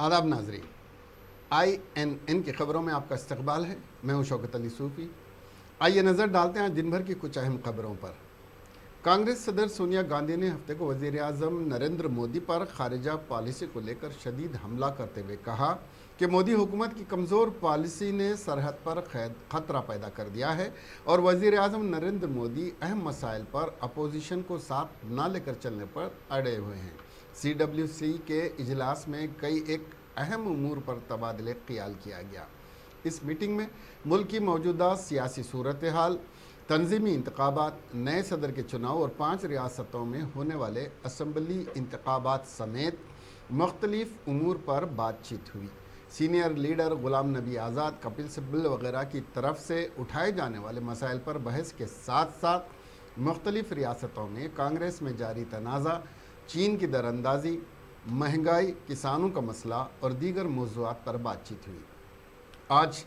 आदाब नाजरीन, INN की खबरों में आपका इस्तकबाल है। मैं हूं शौकत अली सूफ़ी। आइए नज़र डालते हैं दिन भर की कुछ अहम खबरों पर। कांग्रेस सदर सोनिया गांधी ने हफ्ते को वज़ीर आज़म नरेंद्र मोदी पर खारिजा पॉलिसी को लेकर शदीद हमला करते हुए कहा कि मोदी हुकूमत की कमज़ोर पॉलिसी ने सरहद पर खतरा पैदा कर दिया है और वज़ीर आज़म नरेंद्र मोदी अहम मसाइल पर अपोजिशन को साथ न लेकर चलने पर अड़े हुए हैं। CWC के इजलास में कई एक अहम उमूर पर तबादले ख्याल किया गया। इस मीटिंग में मुल्क की मौजूदा सियासी सूरत हाल, तंजीमी इंतखाबात, नए सदर के चुनाव और 5 रियासतों में होने वाले असम्बली इंतखाबात समेत मुख्तलिफ उमूर पर बातचीत हुई। सीनियर लीडर गुलाम नबी आज़ाद, कपिल सिब्बल वगैरह की तरफ से उठाए जाने वाले मसाइल पर बहस के साथ साथ मुख्तलिफ रियासतों में कांग्रेस में जारी तनाज़ा, चीन की दरअंदाजी, महंगाई, किसानों का मसला और दीगर मौज़ूआत पर बातचीत हुई। आज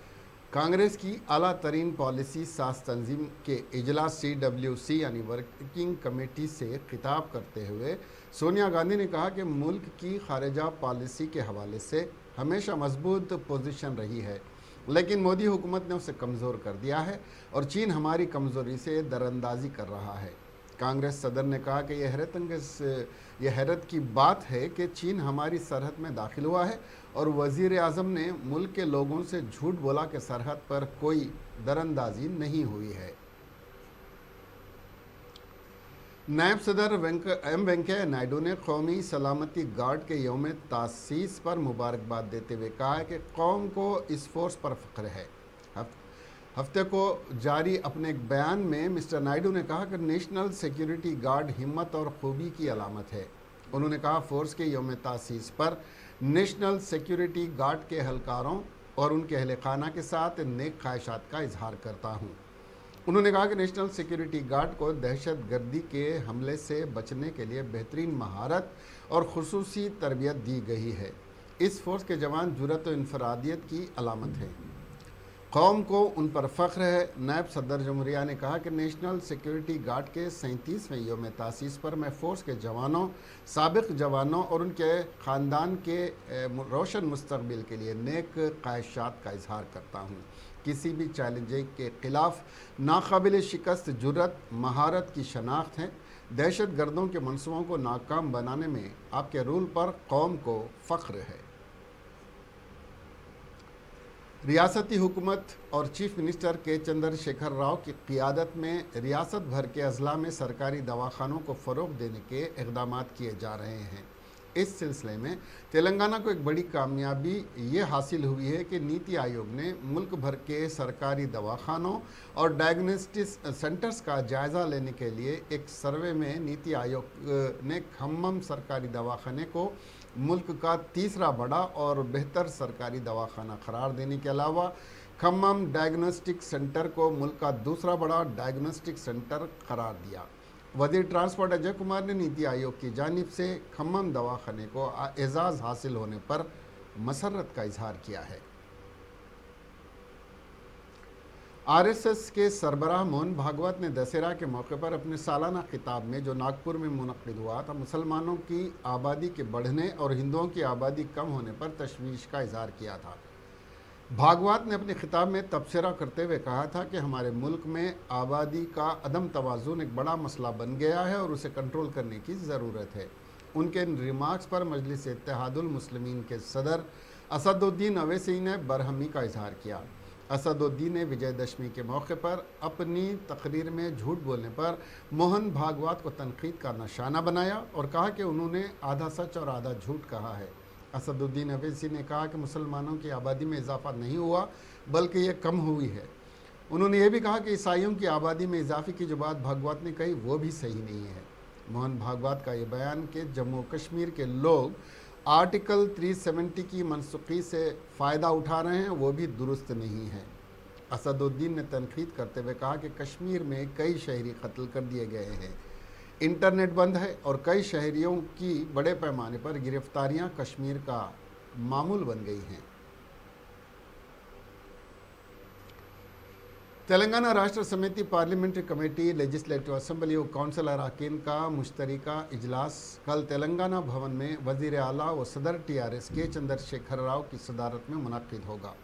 कांग्रेस की आला तरीन पॉलिसी साज तंजीम के इजलास CWC यानी वर्किंग कमेटी से खिताब करते हुए सोनिया गांधी ने कहा कि मुल्क की खारिजा पॉलिसी के हवाले से हमेशा मजबूत पोजीशन रही है, लेकिन मोदी हुकूमत ने उसे कमज़ोर कर दिया है और चीन हमारी कमज़ोरी से दरअंदाजी कर रहा है। कांग्रेस सदर ने कहा कि यह हैरत की बात है कि चीन हमारी सरहद में दाखिल हुआ है और वज़ीर आज़म ने मुल्क के लोगों से झूठ बोला कि सरहद पर कोई दरअंदाजी नहीं हुई है। नायब सदर वेंकैया नायडू ने कौमी सलामती गार्ड के यौम तासीस पर मुबारकबाद देते हुए कहा है कि कौम को इस फोर्स पर फ़ख्र है। हफ्ते को जारी अपने एक बयान में मिस्टर नायडू ने कहा कि नेशनल सिक्योरिटी गार्ड हिम्मत और खूबी की अलामत है। उन्होंने कहा, फोर्स के यौम तासीस पर नेशनल सिक्योरिटी गार्ड के एहलकारों और उनके अहल खाना के साथ नेक ख्वाहिशात का इजहार करता हूँ। उन्होंने कहा कि नेशनल सिक्योरिटी गार्ड को दहशत गर्दी के हमले से बचने के लिए बेहतरीन महारत और खुसूसी तरबियत दी गई है। इस फोर्स के जवान जुर्रत और इनफरादियत की अलामत हैं। कौम को उन पर फ़ख्र है। नायब सदर जमहूरिया ने कहा कि नेशनल सिक्योरिटी गार्ड के 37वें यौम तासीस पर मैं फ़ोर्स के जवानों, साबिक़ जवानों और उनके ख़ानदान के रोशन मुस्तक़बिल के लिए नेक ख्वाहिशात का इजहार करता हूँ। किसी भी चैलेंज के ख़िलाफ़ नाकाबिल शिकस्त जुर्रत, महारत की शनाख्त है। दहशत गर्दों के मनसूबों को नाकाम बनाने में आपके रूल पर कौम को फ़ख्र है। रियासती हुकूमत और चीफ मिनिस्टर के चंद्रशेखर राव की क़ियादत में रियासत भर के अजला में सरकारी दवाखानों को फ़रोग़ देने के इक़दाम किए जा रहे हैं। इस सिलसिले में तेलंगाना को एक बड़ी कामयाबी ये हासिल हुई है कि नीति आयोग ने मुल्क भर के सरकारी दवाखानों और डायग्नोस्टिक सेंटर्स का जायज़ा लेने के लिए एक सर्वे में नीति आयोग ने खम्मम सरकारी दवाखाने को मुल्क का तीसरा बड़ा और बेहतर सरकारी दवाखाना करार देने के अलावा खम्मम डायग्नोस्टिक सेंटर को मुल्क का दूसरा बड़ा डायग्नोस्टिक सेंटर करार दिया। वज़ीर ट्रांसपोर्ट अजय कुमार ने नीति आयोग की जानिब से खम्मम दवाखाने को एजाज़ हासिल होने पर मसरत का इजहार किया है। RSS के सरबराह मोहन भागवत ने दशहरा के मौके पर अपने सालाना खिताब में, जो नागपुर में मुनक़िद हुआ था, मुसलमानों की आबादी के बढ़ने और हिंदुओं की आबादी कम होने पर तशवीश का इजहार किया था। भागवत ने अपने खिताब में तबसरा करते हुए कहा था कि हमारे मुल्क में आबादी का अदम तवाज़ुन एक बड़ा मसला बन गया है और उसे कंट्रोल करने की ज़रूरत है। उनके इन रिमार्क्स पर मजलिस इत्तेहादुल मुस्लिमीन के सदर असदुद्दीन अवैसी ने बरहमी का इजहार किया। असदुद्दीन ने विजयदशमी के मौके पर अपनी तकरीर में झूठ बोलने पर मोहन भागवत को तनकीद का निशाना बनाया और कहा कि उन्होंने आधा सच और आधा झूठ कहा है। असदुद्दीन अवैसी ने कहा कि मुसलमानों की आबादी में इजाफा नहीं हुआ बल्कि ये कम हुई है। उन्होंने ये भी कहा कि ईसाइयों की आबादी में इजाफे की जो बात भागवत ने कही वो भी सही नहीं है। मोहन भागवत का ये बयान कि जम्मू कश्मीर के लोग आर्टिकल 370 की मनसूखी से फ़ायदा उठा रहे हैं वो भी दुरुस्त नहीं है। असदुद्दीन ने तनकीद करते हुए कहा कि कश्मीर में कई शहरी कत्ल कर दिए गए हैं, इंटरनेट बंद है और कई शहरियों की बड़े पैमाने पर गिरफ्तारियां कश्मीर का मामूल बन गई हैं। तेलंगाना राष्ट्र समिति पार्लियामेंट्री कमेटी लेजिस्लेटिव असेंबली और काउंसिल अरकान का मुश्तरका इजलास कल तेलंगाना भवन में वजीर आला व सदर टीआरएस के चंद्रशेखर राव की सदारत में मुनक्किद होगा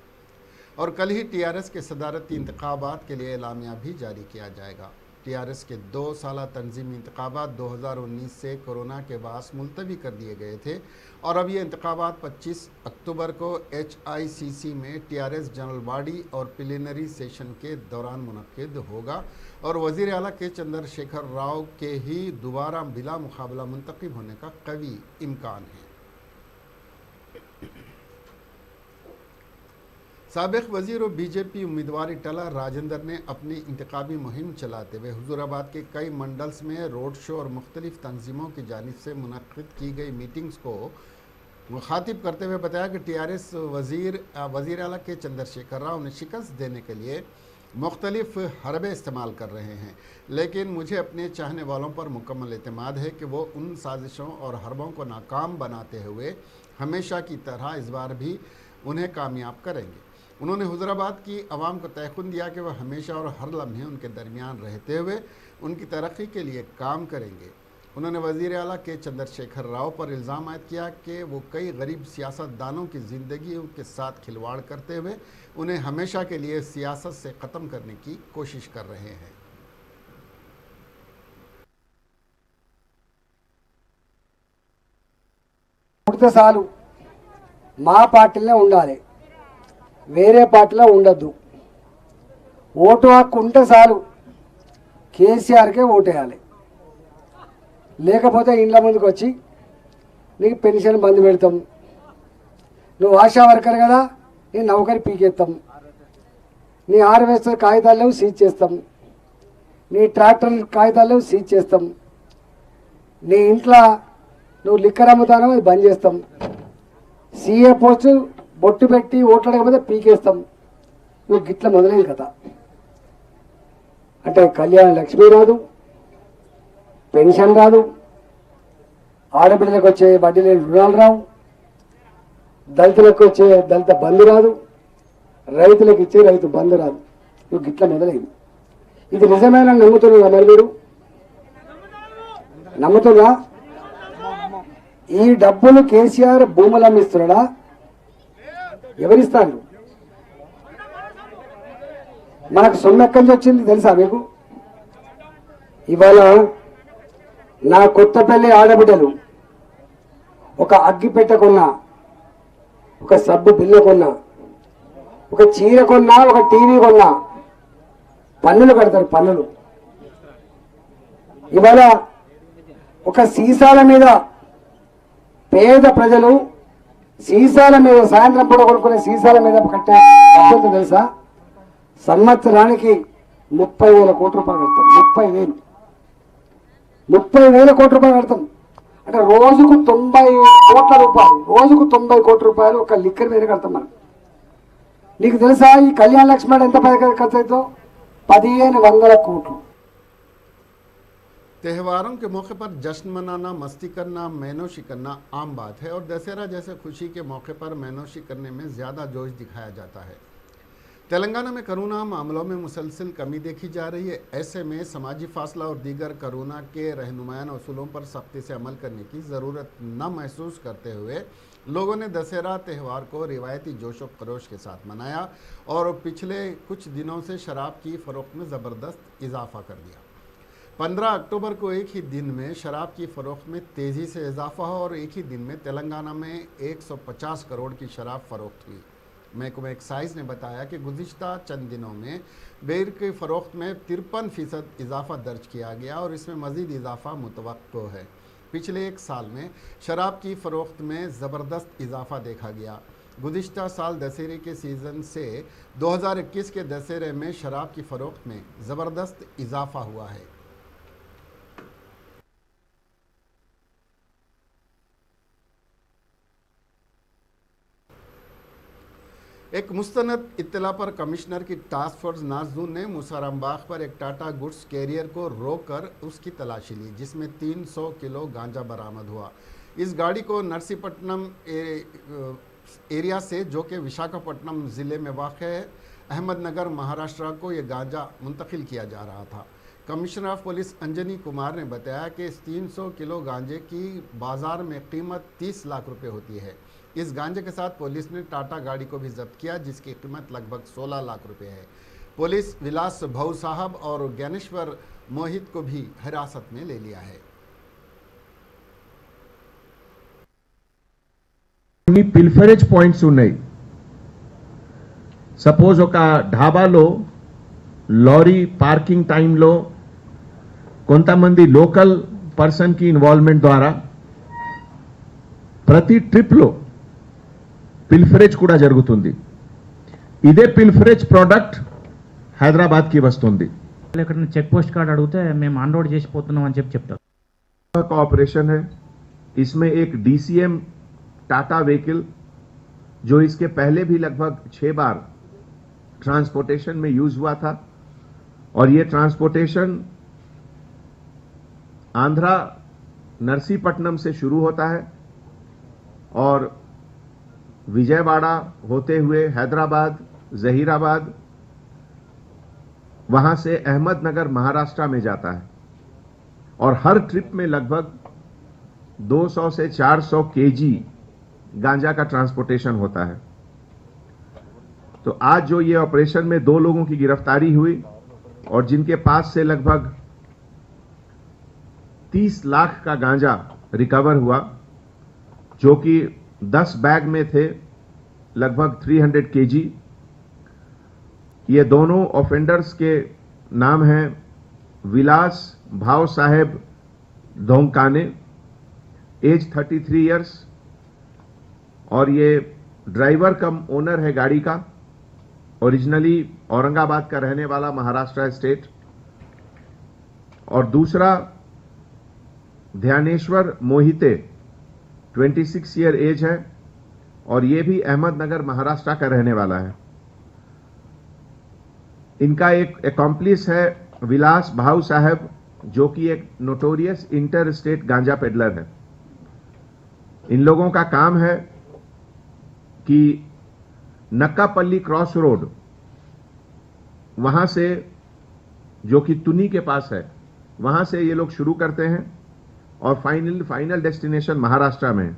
और कल ही टीआरएस के सदारती इंतखाबात के लिए एलामिया भी जारी किया जाएगा। टीआरएस के 2 साला तंजीमी इंतखाबात 2019 से कोरोना के बायस मुलतवी कर दिए गए थे और अब ये इंतखाबात 25 अक्टूबर को HICC में टीआरएस जनरल बॉडी और प्लीनरी सेशन के दौरान मुनक्किद होगा और वज़ीर आला के चंद्रशेखर राव के ही दोबारा बिला मुकाबला मुंतखब होने का कवी इम्कान है। साबिक वजीर और बीजेपी उम्मीदवार टला राजेंद्र ने अपनी इंतखाबी मुहिम चलाते हुए हुजूराबाद के कई मंडल्स में रोड शो और मुख्तलिफ तंजीमों की जानिब से मुनक्किद की गई मीटिंग्स को मुखातिब करते हुए बताया कि टीआरएस वज़ीर आला के चंद्रशेखर राव ने शिकस्त देने के लिए मुख्तलिफ हरबे इस्तेमाल कर रहे हैं, लेकिन मुझे अपने चाहने वालों पर मुकम्मल एतमाद है कि वो उन साजिशों और हरबों को नाकाम बनाते हुए हमेशा की तरह इस बार भी उन्हें कामयाब करेंगे। उन्होंने हुजूराबाद की आवाम को तयक़ुन दिया कि वह हमेशा और हर लम्हे उनके दरमियान रहते हुए उनकी तरक्की के लिए काम करेंगे। उन्होंने वज़ीर आला के चंद्रशेखर राव पर इल्ज़ाम आयद किया कि वो कई गरीब सियासतदानों की ज़िंदगी के साथ खिलवाड़ करते हुए उन्हें हमेशा के लिए सियासत से ख़त्म करने की कोशिश कर रहे हैं। చాలు మా పార్టీలో ఉండాలి, వేరే పార్టీలో ఉండద్దు. ఓటు హక్కు ఉంటే చాలు కేసీఆర్కే ఓటేయాలి, లేకపోతే ఇండ్ల ముందుకు వచ్చి నీకు పెన్షన్ బంద్ పెడతాం, నువ్వు ఆశా వర్కర్ కదా నీ నౌకరి పీకేస్తాం, నీ హార్వెస్టర్ కాగితాలు సీజ్ చేస్తాం, నీ ట్రాక్టర్ కాగితాలు సీజ్ చేస్తాం, నీ ఇంట్లో నువ్వు లిక్కర్ అమ్ముతానో అది బంద్ చేస్తాం, సీఏ పోస్టు బొట్టు పెట్టి ఓట్లాడకపోతే పీకేస్తాం. నువ్వు గిట్ల మొదలైన కదా. అంటే కళ్యాణ లక్ష్మి రాదు, పెన్షన్ రాదు, ఆడబిడ్డలకు వచ్చే వడ్డీ లేని రుణాలు రావు, దళితులకు వచ్చే దళిత బంధు రాదు, రైతులకు ఇచ్చే రైతు బంధు రాదు. నువ్వు గిట్ల మొదలైంది. ఇది నిజమైన నమ్ముతున్నా? మరి మీరు నమ్ముతున్నా? ఈ డబ్బులు కేసీఆర్ భూములు అమ్మిస్తున్నాడా? ఎవరిస్తారు? మనకు సొమ్ము ఎక్కడి నుంచి వచ్చింది తెలుసా మీకు? ఇవాళ నా కొత్తపల్లి ఆడబిడ్డలు ఒక అగ్గిపెట్టె కొన్నా, ఒక సబ్బు బిల్ల కొన్నా, ఒక చీర కొన్నా, ఒక టీవీ కొన్నా, పన్నులు కడతారు. పన్నులు ఇవాళ ఒక సీసాల మీద పేద ప్రజలు సీసాల మీద సాయంత్రం పూట కొనుక్కునే సీసాల మీద కట్టే పద్ధతి తెలుసా? సంవత్సరానికి 30,000 కోట్ల రూపాయలు కడతాం. 30,000 కోట్ల రూపాయలు కడతాం. అంటే రోజుకు 90 కోట్ల రూపాయలు, రోజుకు 90 కోట్ల రూపాయలు ఒక లిక్కర్ మీద కడతాం మనం. నీకు తెలుసా ఈ కళ్యాణ లక్ష్మి ఎంత ఖర్చు అవుతుందో? 1,500 కోట్లు. त्योहारों के मौके पर जश्न मनाना, मस्ती करना, मैनोशी करना आम बात है और दशहरा जैसे खुशी के मौके पर मैनोशी करने में ज़्यादा जोश दिखाया जाता है। तेलंगाना में कोरोना मामलों में मुसलसल कमी देखी जा रही है। ऐसे में समाजी फासला और दीगर कोरोना के रहनुमायाना उसूलों पर सख्ती से अमल करने की ज़रूरत न महसूस करते हुए लोगों ने दशहरा त्यौहार को रिवायती जोश व खरोश के साथ मनाया और पिछले कुछ दिनों से शराब की फ़रोख्त में ज़बरदस्त इजाफा कर दिया। 15 अक्टूबर को एक ही दिन में शराब की फ़रोख्त में तेज़ी से इजाफा हुआ और एक ही दिन में तेलंगाना में 150 करोड़ की शराब फ़रोख्त हुई। महकमा एक्साइज ने बताया कि गुज़िश्ता चंद दिनों में बेर की फ़रोख्त में 53% इजाफा दर्ज किया गया और इसमें मज़ीद इजाफा मुतवक्को है। पिछले एक साल में शराब की फ़रोख्त में ज़बरदस्त इजाफा देखा गया। गुज़िश्ता साल दशहरे के सीज़न से 2021 के दशहरे में शराब की फ़रोख्त में ज़बरदस्त इजाफा हुआ है। एक मुस्तनद इत्तला पर कमिश्नर की टास्क फोर्स नाजून ने मुसारामबाग पर एक टाटा गुड्स कैरियर को रोककर उसकी तलाशी ली, जिसमें 300 किलो गांजा बरामद हुआ। इस गाड़ी को नरसीपट्टनम एरिया से, जो कि विशाखापट्टनम ज़िले में वाक़ है, अहमदनगर महाराष्ट्र को ये गांजा मुंतकिल किया जा रहा था। Commissioner of police Anjani Kumar ने बताया कि इस 300 किलो गांजे की बाजार में कीमत 30 लाख रुपए होती है। इस गांजे के साथ पुलिस ने टाटा गाड़ी को भी जब्त किया, जिसकी कीमत लगभग 16 लाख रुपए है। पुलिस विलास भाऊ साहब और ज्ञानेश्वर मोहित को भी हिरासत में ले लिया है। పిల్ఫరేజ్ పాయింట్స్ ఉన్నాయి. సపోజ్ ఒక ఢాబాలో లారీ పార్కింగ్ టైంలో కొంతమంది లోకల్ పర్సన్ కి ఇన్వాల్వ్మెంట్ ద్వారా ప్రతి ట్రిప్ లో పిల్ఫరేజ్ కూడా జరుగుతుంది. ఇదే పిల్ఫరేజ్ ప్రోడక్ట్ హైదరాబాద్ కి వస్తుంది. ఇక్కడ చెక్ పోస్ట్ కార్డ్ అడిగితే మేము అన్లోడ్ చేసిపోతున్నాం అని చెప్తారు. का ऑपरेशन है. इसमें एक DCM टाटा व्हीकल जो इसके पहले भी लगभग 6 बार ट्रांसपोर्टेशन में यूज हुआ था और ये ट्रांसपोर्टेशन आंध्रा नरसीपट्टनम से शुरू होता है और विजयवाड़ा होते हुए हैदराबाद, जहीराबाद, वहां से अहमदनगर महाराष्ट्र में जाता है और हर ट्रिप में लगभग 200 से 400 केजी गांजा का ट्रांसपोर्टेशन होता है. तो आज जो ये ऑपरेशन में 2 लोगों की गिरफ्तारी हुई और जिनके पास से लगभग 30 लाख का गांजा रिकवर हुआ, जो कि 10 बैग में थे लगभग 300 केजी. ये दोनों ऑफेंडर्स के नाम हैं विलास भाव साहेब धोंकाने, एज 33 इयर्स, और ये ड्राइवर कम ओनर है गाड़ी का. ओरिजिनली औरंगाबाद का रहने वाला, महाराष्ट्र स्टेट. और दूसरा ध्यानेश्वर मोहिते 26 ईयर एज है और ये भी अहमदनगर महाराष्ट्र का रहने वाला है. इनका एक अकॉम्प्लिस है विलास भाऊ साहब, जो कि एक नोटोरियस इंटर स्टेट गांजा पेडलर है. इन लोगों का काम है कि नक्कापल्ली क्रॉस रोड, वहां से जो कि तुनी के पास है, वहां से ये लोग शुरू करते हैं और फाइनल डेस्टिनेशन महाराष्ट्र में.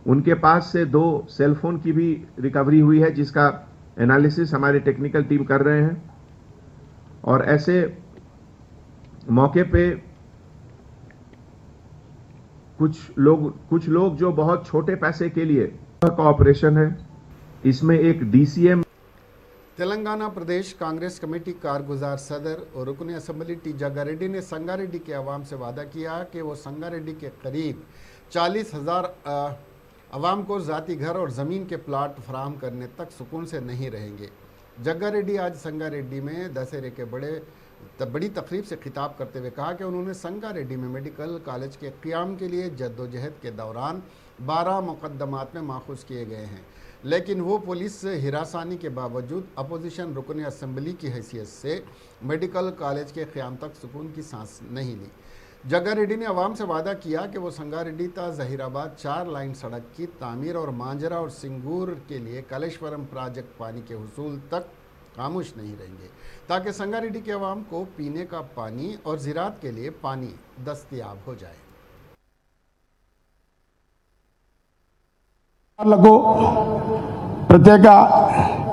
उनके पास से 2 सेलफोन की भी रिकवरी हुई है, जिसका एनालिसिस हमारी टेक्निकल टीम कर रहे हैं. और ऐसे मौके पे कुछ लोग जो बहुत छोटे पैसे के लिए का ऑपरेशन है. इसमें एक DCM तेलंगाना प्रदेश कांग्रेस कमेटी कारगुजार सदर और रुकन असम्बली टी जग्गारेड्डी ने संगारेड्डी के अवाम से वादा किया कि वो संगारेड्डी के करीब 40,000 अवाम को ज़ाती घर और ज़मीन के प्लाट फराहम करने तक सुकून से नहीं रहेंगे. जग्गारेड्डी आज संगारेड्डी में दशहरे के बड़ी तकरीब से खिताब करते हुए कहा कि उन्होंने संगारेड्डी में मेडिकल कॉलेज के क़याम के लिए जद्दोजहद के दौरान 12 मुकदमात में माखूज किए गए हैं, लेकिन वो पुलिस से हिरासानी के बावजूद अपोजिशन रुकन असम्बली की हैसियत से मेडिकल कॉलेज के क़याम तक सुकून की सांस नहीं ली. जग्गारेड्डी ने अवाम से वादा किया कि वो संगारेड्डी ता जहीराबाद 4 लाइन सड़क की तामीर और मांजरा और सिंगूर के लिए कलेश्वरम प्रोजेक्ट पानी के हुसूल तक खामोश नहीं रहेंगे, ताकि संगारेड्डी के अवाम को पीने का पानी और ज़राअत के लिए पानी दस्तयाब हो जाए. ప్రత్యేక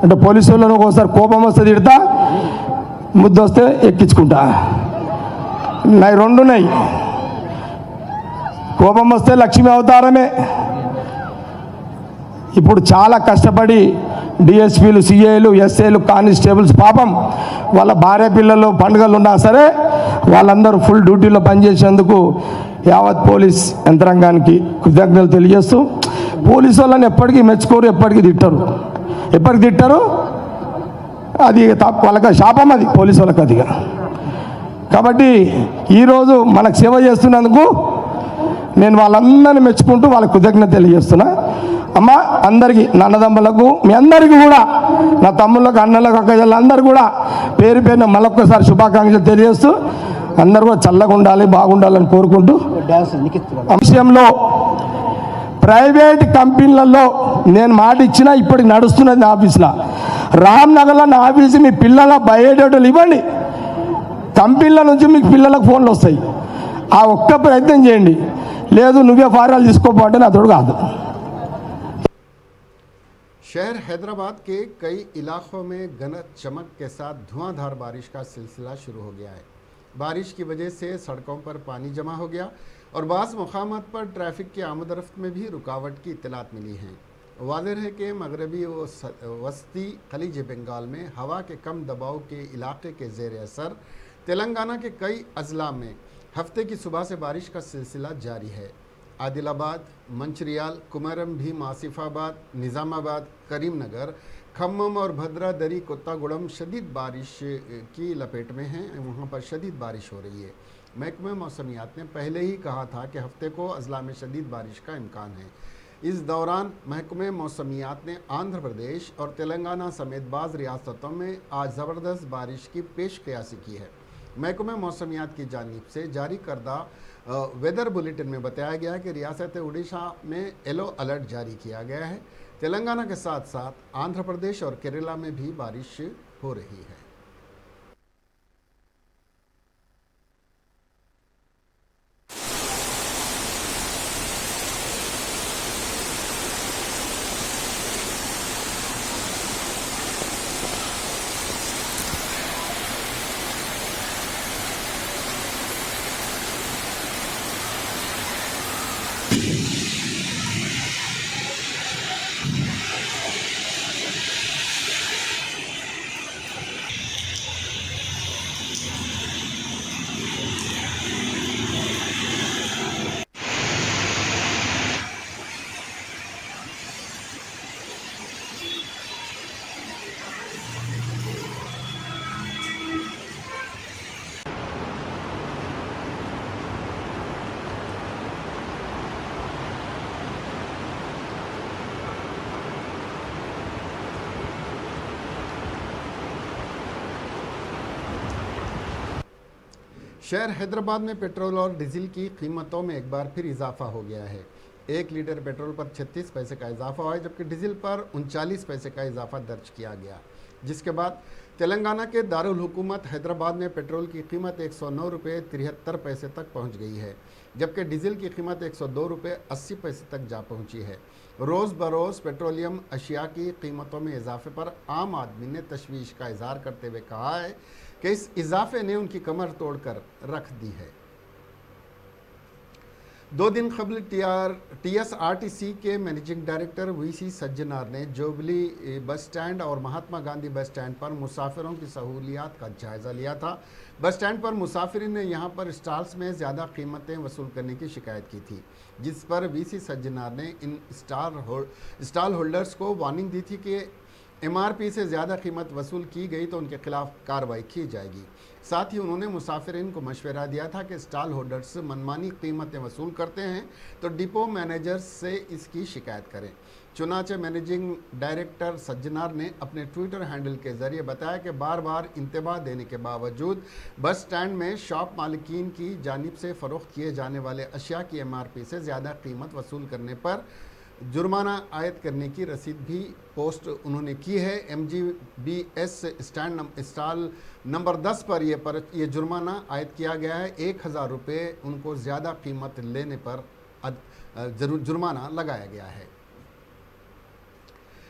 అంటే పోలీసు వాళ్ళను ఒకసారి కోపం వస్తే తిడతా, ముద్దు వస్తే ఎక్కించుకుంటా. నాయి 2 ఉన్నాయి. కోపం వస్తే లక్ష్మీ అవతారమే. ఇప్పుడు చాలా కష్టపడి డిఎస్పీలు, సిఐలు, ఎస్ఐలు, కానిస్టేబుల్స్ పాపం వాళ్ళ భార్య పిల్లలు పండుగలు ఉన్నా సరే వాళ్ళందరూ ఫుల్ డ్యూటీలో పనిచేసేందుకు యావత్ పోలీస్ యంత్రాంగానికి కృతజ్ఞతలు తెలియజేస్తూ, పోలీసు వాళ్ళని ఎప్పటికీ మెచ్చుకోరు, ఎప్పటికీ తిట్టరు. అది వాళ్ళకి శాపం, అది పోలీసు వాళ్ళకి అదిగా. కాబట్టి ఈరోజు మనకు సేవ చేస్తున్నందుకు నేను వాళ్ళందరినీ మెచ్చుకుంటూ వాళ్ళకి కృతజ్ఞత తెలియజేస్తున్నా. అమ్మ అందరికీ, నా అన్నదమ్ములకు, మీ అందరికీ కూడా, నా తమ్ముళ్ళకు, అన్నలకు, అక్కజళ్ళందరూ కూడా పేరు పేరున మళ్ళొక్కసారి శుభాకాంక్షలు తెలియజేస్తూ అందరూ కూడా చల్లగా ఉండాలి, బాగుండాలని కోరుకుంటూ, అంశంలో ప్రైవేట్ కంపెనీలలో నేను మాట ఇచ్చినా ఇప్పటికి నడుస్తున్నది ఆఫీస్లో రామ్నగర్లో నా పిలిచి మీ పిల్లల బయోడేటాలు ఇవ్వండి, కంపెనీల నుంచి మీకు పిల్లలకు ఫోన్లు వస్తాయి. ఆ ఒక్క ప్రయత్నం చేయండి. లేదు నువ్వే ఫారాలు తీసుకోపోతే నా తోడు కాదు. शहर हैदराबाद के कई इलाकों में गनत चमक के साथ धुआंधार बारिश का सिलसिला शुरू हो गया है। बारिश की वजह से सड़कों पर पानी जमा हो गया और बाज़ मकामात पर ट्रैफिक की आमदरफ्त में भी रुकावट की इत्तलात मिली हैं। वाज़ेह है कि मगरबी व वस्ती खलीज बंगाल में हवा के कम दबाव के इलाके के ज़ेर असर तेलंगाना के कई अजला में हफ्ते की सुबह से बारिश का सिलसिला जारी है। आदिलाबाद, मंचरियाल, कुमरम भीम, आसिफाबाद, निज़ामाबाद, करीमनगर, खम्मम और भद्रादरी, कोत्तागुड़म शदीद बारिश की लपेट में हैं। वहाँ पर शदीद बारिश हो रही है। महकमे मौसमियात ने पहले ही कहा था कि हफ्ते को अजला में शदीद बारिश का इम्कान है। इस दौरान महकमे मौसमियात ने आंध्र प्रदेश और तेलंगाना समेत बाज़ रियासतों में आज ज़बरदस्त बारिश की पेश क़यासी की है। महकमे मौसमियात की जानिब से जारी करदा वेदर बुलेटिन में बताया गया कि रियासत उड़ीसा में येलो अलर्ट जारी किया गया है। तेलंगाना के साथ साथ आंध्र प्रदेश और केरला में भी बारिश हो रही है। शहर हैदराबाद में पेट्रोल और डीजल की कीमतों में एक बार फिर इजाफा हो गया है। 1 लीटर पेट्रोल पर 36 पैसे का इजाफा हुआ है, जबकि डीजल पर 39 पैसे का इजाफा दर्ज किया गया, जिसके बाद तेलंगाना के दारुल हुकूमत हैदराबाद में पेट्रोल की कीमत 109 रुपये 73 पैसे तक पहुंच गई है, जबकि डीजल की कीमत 102 रुपये 80 पैसे तक जा पहुंची है। रोज़ बरोज़ पेट्रोलियम अशिया की कीमतों में इजाफे पर आम आदमी ने तशवीश का इजहार करते हुए कहा है कि इस इजाफे ने उनकी कमर तोड़कर रख दी है। 2 दिन कबल TSRTC के मैनेजिंग डायरेक्टर VC सज्जनार ने जोबली बस स्टैंड और महात्मा गांधी बस स्टैंड पर मुसाफिरों की सहूलियात का जायज़ा लिया था। बस स्टैंड पर मुसाफिरीन ने यहां पर स्टॉल्स में ज़्यादा कीमतें वसूल करने की शिकायत की थी, जिस पर VC सज्जनार ने इन स्टॉल होल्डर्स को वार्निंग दी थी कि MRP से ज़्यादा कीमत वसूल की गई तो उनके खिलाफ कार्रवाई की जाएगी। साथ ही उन्होंने मुसाफिरीन को मशवरा दिया था कि स्टॉल होल्डर्स मनमानी कीमतें वसूल करते हैं तो डिपो मैनेजर से इसकी शिकायत करें। चुनाचे मैनेजिंग डायरेक्टर सज्जनार ने अपने ट्विटर हैंडल के ज़रिए बताया कि बार बार इंतबाह देने के बावजूद बस स्टैंड में शॉप मालिकीन की जानिब से फ़रोख्त किए जाने वाले अशिया की MRP से ज़्यादा कीमत वसूल करने पर जुर्माना आयद करने की रसीद भी पोस्ट उन्होंने की है। MGBS स्टॉल नंबर 10 पर यह जुर्माना आयद किया गया है। 1000 रुपये उनको ज़्यादा कीमत लेने पर जुर्माना लगाया गया है।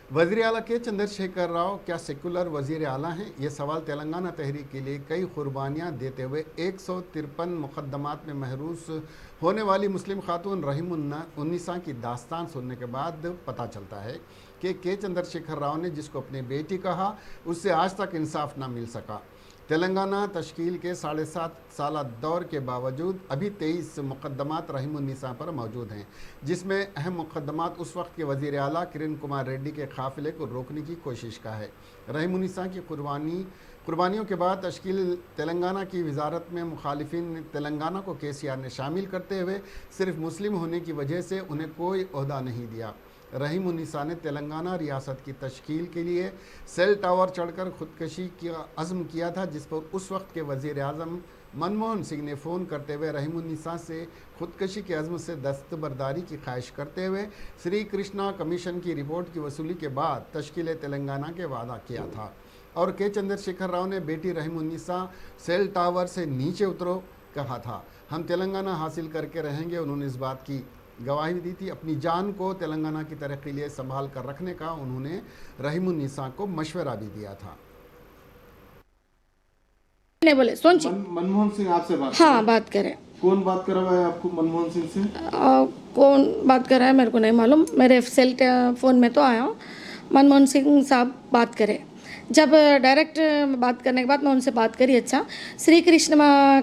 वज़ीर आला के चंद्रशेखर राव क्या सेकुलर वज़ीर आला हैं? ये सवाल तेलंगाना तहरीक के लिए कई कुर्बानियाँ देते हुए 153 मुकदमात में महरूस होने वाली मुस्लिम खातून रहीमुन्निसा की दास्तान सुनने के बाद पता चलता है कि के चंद्रशेखर राव ने जिसको अपनी बेटी कहा उससे आज तक इंसाफ ना मिल सका। तेलंगाना तश्कील के 7.5 साल दौर के बावजूद अभी 23 मुकदमात रहीमुन्निसा पर मौजूद हैं, जिसमें अहम मुकदमात उस वक्त के वज़ीर आला किरण कुमार रेड्डी के काफ़िले को रोकने की कोशिश का है। रहीमुन्निसा की कुर्बानियों के बाद तश्कील तेलंगाना की वजारत में मुखालिफिन ने तेलंगाना को KCR ने शामिल करते हुए सिर्फ मुस्लिम होने की वजह से उन्हें कोई ओहदा नहीं दिया। रहीमुन्निसा ने तेलंगाना रियासत की तश्कील के लिए सेल टावर चढ़कर खुदकशी का अज़्म किया था, जिस पर उस वक्त के वज़ीर आज़म मनमोहन सिंह ने फ़ोन करते हुए रहीमुन्निसा से खुदकशी के अज़्म से दस्तबरदारी की ख्वाहिश करते हुए श्री कृष्णा कमीशन की रिपोर्ट की वसूली के बाद तश्कील तेलंगाना के वादा किया था। और के चंद्रशेखर राव ने बेटी रहीमुन्निसा सेल टावर से नीचे उतरो कहा था। हम तेलंगाना हासिल करके रहेंगे। उन्होंने इस बात की गवाही दी थी। अपनी जान को तेलंगाना की तरक्की के लिए संभाल कर रखने का उन्होंने रहीमुन्निसा को मशवरा भी दिया था। नहीं बोले सोची मनमोहन सिंह आपसे बात हाँ बात करें। कौन बात कर रहा है आपको मनमोहन सिंह से? कौन बात कर रहा है मेरे को नहीं मालूम। मेरे सेल फ़ोन में तो आया हूँ। मनमोहन सिंह साहब बात करें। जब डायरेक्ट बात करने के बाद मैं उनसे बात करी, अच्छा श्री कृष्ण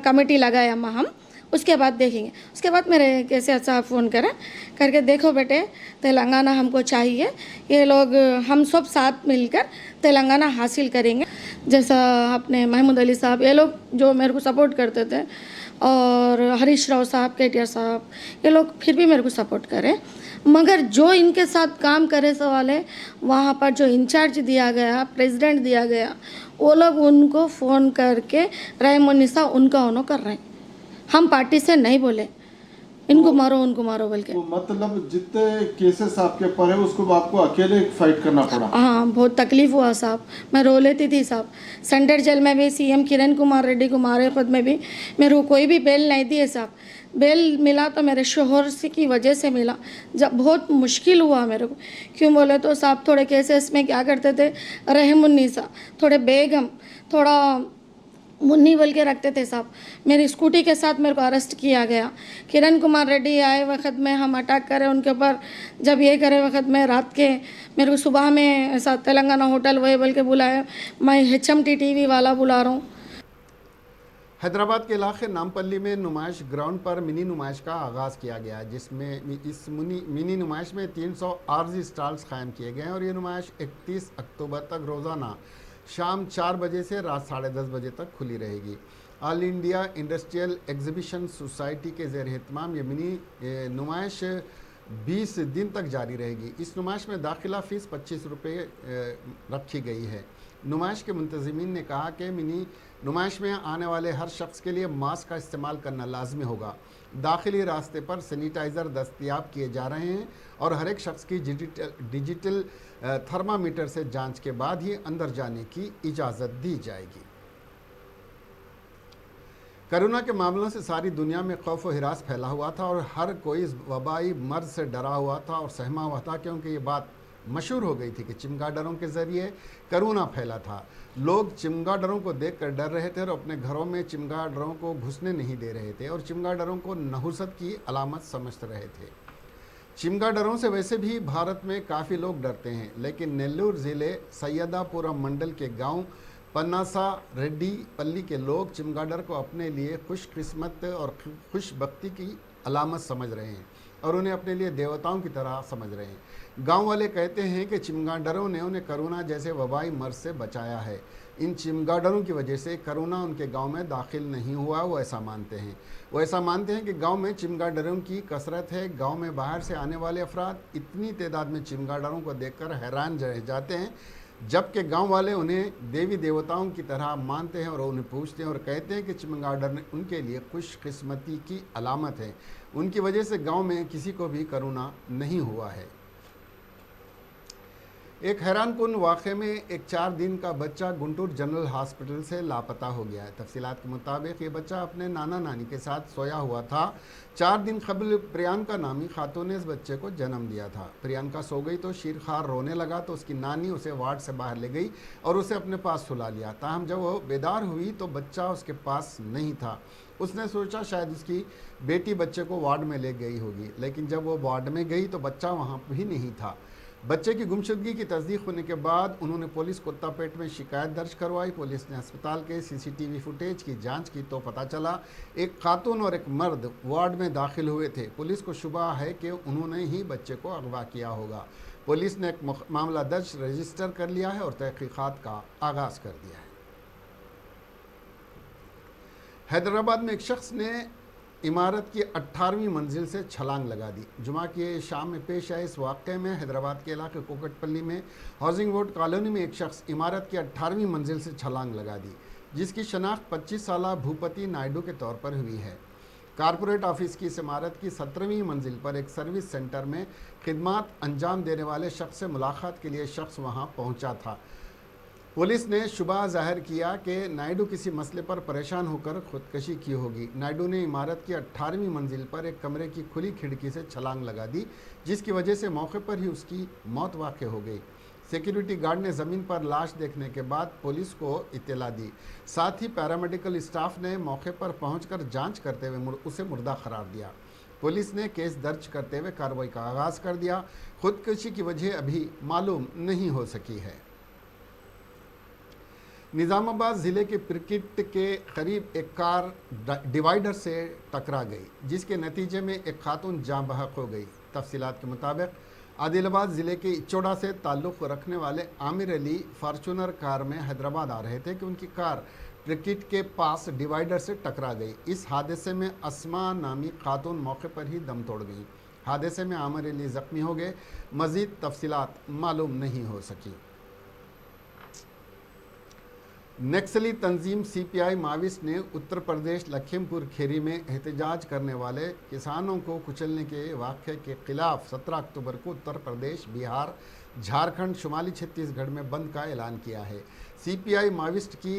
कमेटी लगाया हम उसके बाद देखेंगे। उसके बाद मेरे कैसे अच्छा फ़ोन करें करके देखो बेटे तेलंगाना हमको चाहिए, ये लोग हम सब साथ मिलकर तेलंगाना हासिल करेंगे। जैसा अपने महमूद अली साहब ये लोग जो मेरे को सपोर्ट करते थे और हरीश राव साहब, केटीआर साहब, ये लोग फिर भी मेरे को सपोर्ट करें, मगर जो इनके साथ काम करे सवाल है वहाँ पर जो इंचार्ज दिया गया, प्रेसिडेंट दिया गया, वो लोग उनको फ़ोन करके रहीमुन्निसा उनका ऑनो कर रहे हैं। हम पार्टी से नहीं बोले इनको मारो उनको मारो बोल के। मतलब जितने केसेस आपके ऊपर है उसको आपको अकेले फाइट करना पड़ा? हाँ बहुत तकलीफ हुआ साहब, मैं रो लेती थी साहब। सेंट्रल जेल में भी सीएम किरण कुमार रेड्डी को मारे पद में भी मेरे को कोई भी बेल नहीं दिए साहब। बेल मिला तो मेरे शोहर से की वजह से मिला। जब बहुत मुश्किल हुआ मेरे को, क्यों बोले तो साहब थोड़े केसेस में क्या करते थे, रहीमुन्निसा, थोड़े बेगम, थोड़ा मुन्नी बोल के रखते थे साहब। मेरी स्कूटी के साथ मेरे को अरेस्ट किया गया। किरण कुमार रेड्डी आए वक्त में हम अटैक करें उनके ऊपर, जब ये करे वक्त में रात के मेरे को सुबह में ऐसा तेलंगाना होटल वही बोल के बुलाया, मैं HMT TV वाला बुला रहा हूँ। हैदराबाद के इलाके नामपल्ली में नुमाइश ग्राउंड पर मिनी नुमाइश का आगाज़ किया गया, जिसमें इस मिनी नुमाइश में 300 आर्जी स्टॉल्स कायम किए गए हैं और ये नुमाइश 31 अक्टूबर तक रोज़ाना शाम 4 बजे से रात 10:30 बजे तक खुली रहेगी। All India industrial exhibition society के ज़ेर एहतमाम ये मिनी नुमाइश 20 दिन तक जारी रहेगी। इस नुमाइश में दाखिला फ़ीस 25 रुपये रखी गई है। नुमाइश के मुंतज़मीन ने कहा कि मिनी नुमाइश में आने वाले हर शख्स के लिए मास्क का इस्तेमाल करना लाजमी होगा। दाखिली रास्ते पर सैनिटाइज़र दस्तयाब किए जा रहे हैं और हर एक शख्स की डिजिटल थर्मामीटर से जांच के बाद ही अंदर जाने की इजाज़त दी जाएगी। कोरोना के मामलों से सारी दुनिया में खौफ व हिरास फैला हुआ था और हर कोई इस वबाई मर्ज से डरा हुआ था और सहमा हुआ था, क्योंकि ये बात मशहूर हो गई थी कि चिमगादड़ों के ज़रिए कोरोना फैला था। लोग चिमगादड़ों को देखकर डर रहे थे और अपने घरों में चिमगादड़ों को घुसने नहीं दे रहे थे और चिमगादड़ों को नहुसत की अलामत समझ रहे थे। चिमगादड़ों से वैसे भी भारत में काफ़ी लोग डरते हैं, लेकिन नेल्लूर ज़िले सैयदापुरम मंडल के गांव पन्नासा रेड्डी पल्ली के लोग चिमगादड़ को अपने लिए खुशकिस्मत और खुशबख्ती की अलामत समझ रहे हैं और उन्हें अपने लिए देवताओं की तरह समझ रहे हैं। गांव वाले कहते हैं कि चिमगादड़ों ने उन्हें कोरोना जैसे वबाई मर्ज से बचाया है। इन चिमगादड़ों की वजह से कोरोना उनके गांव में दाखिल नहीं हुआ, वो ऐसा मानते हैं। वो ऐसा मानते हैं कि गांव में चिमगादड़ों की कसरत है। गांव में बाहर से आने वाले अफराद इतनी तादाद में चिमगादड़ों को देखकर हैरान रह जाते हैं, जबकि गांव वाले उन्हें देवी देवताओं की तरह मानते हैं और उन्हें पूछते हैं और कहते हैं कि चिमगादड़ उनके लिए खुशकिस्मती की अलामत है। उनकी वजह से गांव में किसी को भी कोरोना नहीं हुआ है। एक हैरानकुन वाक़े में एक 4 दिन का बच्चा गुंटूर जनरल हॉस्पिटल से लापता हो गया है। तफसीलात के मुताबिक ये बच्चा अपने नाना नानी के साथ सोया हुआ था। 4 दिन कबल प्रियंका नामी खातून ने इस बच्चे को जन्म दिया था। प्रियंका सो गई तो शीरखार रोने लगा तो उसकी नानी उसे वार्ड से बाहर ले गई और उसे अपने पास सुला लिया। ताहम जब वो बेदार हुई तो बच्चा उसके पास नहीं था। उसने सोचा शायद उसकी बेटी बच्चे को वार्ड में ले गई होगी, लेकिन जब वो वार्ड में गई तो बच्चा वहाँ भी नहीं था। बच्चे की गुमशुदगी की तस्दीक होने के बाद उन्होंने पुलिस कोत्तापेट में शिकायत दर्ज करवाई। पुलिस ने अस्पताल के CCTV फुटेज की जांच की तो पता चला एक खातून और एक मर्द वार्ड में दाखिल हुए थे। पुलिस को शुबा है कि उन्होंने ही बच्चे को अगवा किया होगा। पुलिस ने एक मामला दर्ज रजिस्टर कर लिया है और तहकीकात का आगाज़ कर दिया है। हैदराबाद में एक शख्स ने इमारत की 18वीं मंजिल से छलांग लगा दी। जुमा की शाम में पेश आए इस वाक़े में हैदराबाद के इलाके कोकटपल्ली में हाउसिंग बोर्ड कॉलोनी में एक शख्स इमारत की 18वीं मंजिल से छलांग लगा दी। जिसकी शनाख्त 25 साला भूपति नायडू के तौर पर हुई है। कारपोरेट ऑफिस की इस इमारत की 17वीं मंजिल पर एक सर्विस सेंटर में खिदमात अंजाम देने वाले शख्स से मुलाकात के लिए शख्स वहां पहुंचा था। पुलिस ने शुबा जाहिर किया कि नायडू किसी मसले पर परेशान होकर खुदकशी की होगी। नायडू ने इमारत की 18वीं मंजिल पर एक कमरे की खुली खिड़की से छलांग लगा दी, जिसकी वजह से मौके पर ही उसकी मौत वाक़ हो गई। सिक्योरिटी गार्ड ने ज़मीन पर लाश देखने के बाद पुलिस को इत्तला दी। साथ ही पैरामेडिकल स्टाफ ने मौके पर पहुंचकर जांच करते हुए उसे मुर्दा करार दिया। पुलिस ने केस दर्ज करते हुए कार्रवाई का आगाज़ कर दिया। खुदकशी की वजह अभी मालूम नहीं हो सकी है। निज़ामाबाद ज़िले के पिरकिट के करीब एक कार डिवाइडर से टकरा गई, जिसके नतीजे में एक खातून जाँ बहक हो गई। तफसीलात के मुताबिक आदिलाबाद ज़िले के इचोड़ा से ताल्लुक़ रखने वाले आमिर अली फॉर्चूनर कार में हैदराबाद आ रहे थे कि उनकी कार पिरकिट के पास डिवाइडर से टकरा गई। इस हादसे में अस्मा नामी खातून मौके पर ही दम तोड़ गई। हादसे में आमिर अली ज़ख्मी हो गए। मज़ीद तफसीलात मालूम नहीं हो सकी। नक्सली तंजीम सीपीआई माविस्ट ने उत्तर प्रदेश लखीमपुर खीरी में एहतजाज करने वाले किसानों को कुचलने के वाक़े के खिलाफ 17 अक्टूबर को उत्तर प्रदेश, बिहार, झारखंड, शुमाली छत्तीसगढ़ में बंद का ऐलान किया है। सीपीआई माविस्ट की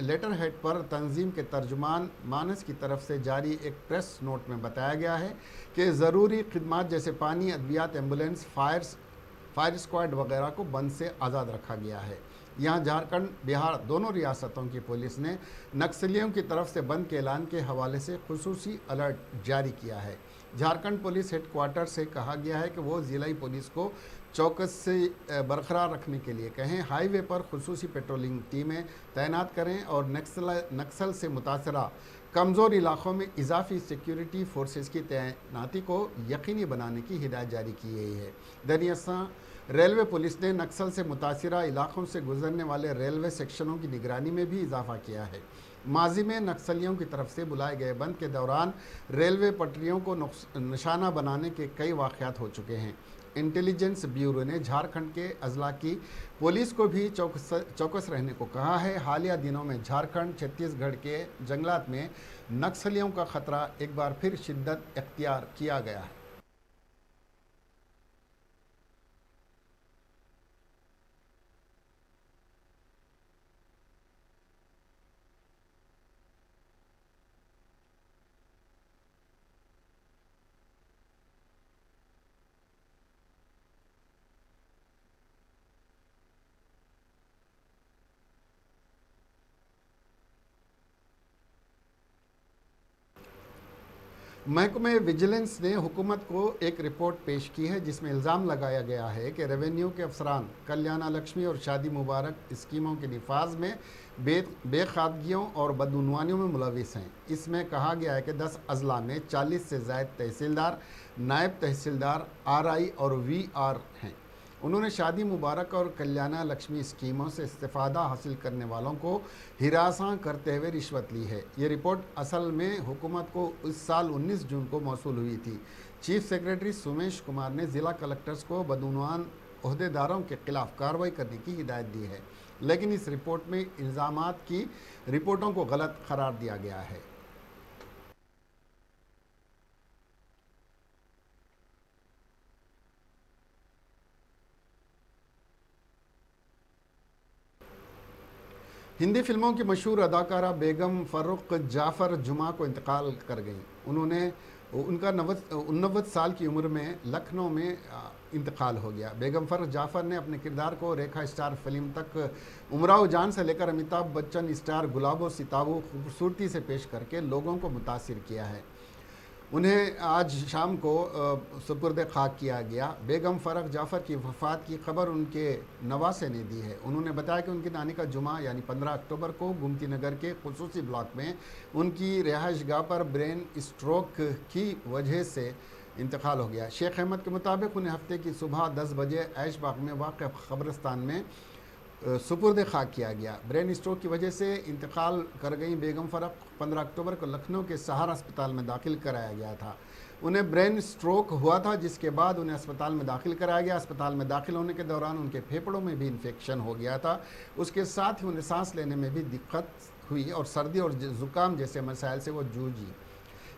लेटर हेड पर तंजीम के तर्जुमान मानस की तरफ से जारी एक प्रेस नोट में बताया गया है कि ज़रूरी खिदमात जैसे पानी, अद्वियात, एम्बुलेंस, फायर स्क्वाड वगैरह को बंद से आज़ाद रखा गया है। यहाँ झारखंड, बिहार दोनों रियासतों की पुलिस ने नक्सलियों की तरफ से बंद के ऐलान के हवाले से खुसूसी अलर्ट जारी किया है। झारखंड पुलिस हेडक्वार्टर से कहा गया है कि वो ज़िलाई पुलिस को चौकसी बरकरार रखने के लिए कहें, हाईवे पर खुसूसी पेट्रोलिंग टीमें तैनात करें और नक्सल से मुतासरा कमज़ोर इलाक़ों में इजाफी सिक्योरिटी फोर्सेस की तैनाती को यकीनी बनाने की हिदायत जारी की गई है। दरियासा रेलवे पुलिस ने नक्सल से मुतासरा इलाक़ों से गुजरने वाले रेलवे सेक्शनों की निगरानी में भी इजाफा किया है। माजी में नक्सलियों की तरफ से बुलाए गए बंद के दौरान रेलवे पटरियों को निशाना बनाने के कई वाक़यात हो चुके हैं। इंटेलिजेंस ब्यूरो ने झारखंड के अजला की पुलिस को भी चौकस रहने को कहा है। हालिया दिनों में झारखंड, छत्तीसगढ़ के जंगलात में नक्सलियों का खतरा एक बार फिर शिद्दत इख्तियार किया गया है। महकमे विजिलेंस ने हुकूमत को एक रिपोर्ट पेश की है, जिसमें इल्ज़ाम लगाया गया है कि रेवेन्यू के अफसरान कल्याणा लक्ष्मी और शादी मुबारक स्कीमों के निफाज में बेखादगियों और बदउनवानियों में मुलविस हैं। इसमें कहा गया है कि 10 अजला में 40 से ज़ायद तहसीलदार, नायब तहसीलदार, आरआई और वीआर हैं। उन्होंने शादी मुबारक और कल्याणा लक्ष्मी स्कीमों से इस्तेफ़ादा हासिल करने वालों को हिरासा करते हुए रिश्वत ली है। ये रिपोर्ट असल में हुकूमत को इस साल 19 जून को मौसूल हुई थी। चीफ सेक्रेटरी सुमेश कुमार ने ज़िला कलेक्टर्स को बदउनवान ओहदेदारों के खिलाफ कार्रवाई करने की हिदायत दी है, लेकिन इस रिपोर्ट में इल्ज़ामात की रिपोर्टों को गलत करार दिया गया है। हिंदी फिल्मों की मशहूर अदाकारा बेगम फ़र्रुख जाफ़र जुमा को इंतकाल कर गई। उनका 89 साल की उम्र में लखनऊ में इंतकाल हो गया। बेगम फ़र्रुख जाफ़र ने अपने किरदार को रेखा स्टार फिल्म तक उमराव जान से लेकर अमिताभ बच्चन स्टार गुलाबो सिताबो खूबसूरती से पेश करके लोगों को मुतासिर किया है। उन्हें आज शाम को सुपुर्द खाक किया गया। बेगम फ़र्रुख जाफ़र की वफ़ात की खबर उनके नवासे ने दी है। उन्होंने बताया कि उनकी नानी का जुमा यानी 15 अक्टूबर को गुमती नगर के खुसूसी ब्लॉक में उनकी रिहाइशगाह पर ब्रेन स्ट्रोक की वजह से इंतकाल हो गया। शेख अहमद के मुताबिक उन्हें हफ्ते की सुबह 10 बजे ऐशबाग में वाक़ कब्रिस्तान में सुपुर्द खाक किया गया। ब्रेन स्ट्रोक की वजह से इंतकाल कर गई बेगम फ़र्रुख 15 अक्टूबर को लखनऊ के सहारा अस्पताल में दाखिल कराया गया था। उन्हें ब्रेन स्ट्रोक हुआ था, जिसके बाद उन्हें अस्पताल में दाखिल कराया गया। अस्पताल में दाखिल होने के दौरान उनके फेफड़ों में भी इन्फेक्शन हो गया था। उसके साथ ही उन्हें सांस लेने में भी दिक्कत हुई और सर्दी और ज़ुकाम जैसे मसाइल से वो जूझी।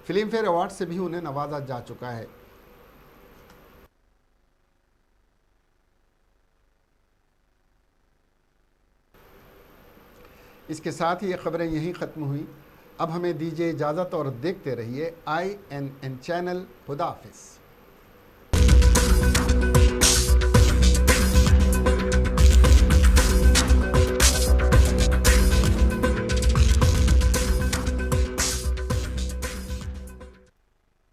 फिल्म फेयर अवार्ड से भी उन्हें नवाजा जा चुका है। इसके साथ ही ये खबरें यहीं ख़त्म हुई। अब हमें दीजिए इजाज़त और देखते रहिए INN चैनल। खुदा हाफिज़।